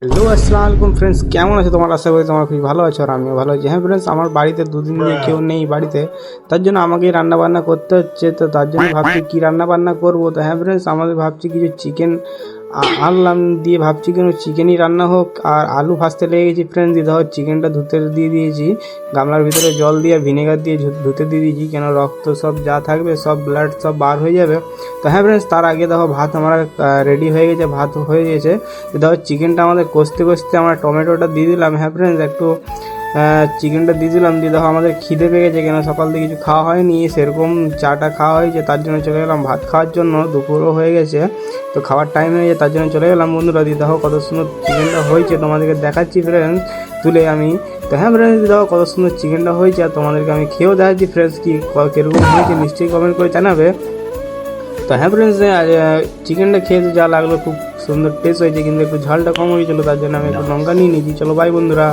Hello আসসালামু আলাইকুম friends, কেমন আছো তোমরা? আশা করি তোমরা খুব ভালো আছো আর আমিও ভালো আছি। হ্যাঁ ফ্রেন্ডস, আমার বাড়িতে দুদিন দিয়ে কেউ নেই বাড়িতে, তার জন্য আমাকেই রান্না বান্না করতে হচ্ছে। তো তার জন্য ভাবছি কী রান্না বান্না করবো। তো হ্যাঁ ফ্রেন্ডস, আমাদের ভাবছি কিছু চিকেন আনলাম, দিয়ে ভাবছি কেন চিকেনই রান্না হোক। আর আলু ভাজতে লেগে গেছি ফ্রেন্ডস, দিয়ে ধরো চিকেনটা ধুতে দিয়ে দিয়েছি, গামলার ভিতরে জল দিয়ে ভিনেগার দিয়ে ধুতে দিয়ে দিয়েছি, কেন রক্ত সব যা থাকবে সব ব্লাড সব বার হয়ে যাবে। তো হ্যাঁ ফ্রেন্ডস, তার আগে দেখো ভাত আমার রেডি হয়ে গেছে, ভাত হয়ে গেছে। দেখো চিকেনটা আমাদের কষতে কষতে আমরা টমেটোটা দিয়ে দিলাম। হ্যাঁ ফ্রেন্ডস, একটু চিকেনটা দিয়ে দিলাম, দিয়ে দেখো আমাদের খিদে পেয়ে গেছে, কেন সকাল থেকে কিছু খাওয়া হয়নি, সেরকম চাটা খাওয়া হয়েছে, তার জন্য চলে গেলাম ভাত খাওয়ার জন্য। দুপুরও হয়ে গেছে, তো খাওয়ার টাইম হয়ে গেছে, তার জন্য চলে গেলাম বন্ধুরা। দিয়ে দেখো কত সুন্দর চিকেনটা হয়েছে, তোমাদেরকে দেখাচ্ছি ফ্রেন্ডস তুলে আমি। তো হ্যাঁ ফ্রেন্ডস, দেখো কত সুন্দর চিকেনটা হয়েছে, আর তোমাদেরকে আমি খেয়েও দেখাচ্ছি ফ্রেন্ডস কীরকম হয়েছে, নিশ্চয়ই কমেন্ট করে জানাবে। তো হ্যাঁ ফ্রেন্ডস, চিকেনটা খেতে যা লাগলো খুব সুন্দর টেস্ট হয়েছে, কিন্তু একটু ঝালটা কম হয়েছিল, তার জন্য আমি একটু লঙ্কা নিয়ে নিয়েছি। চলো বাই বন্ধুরা।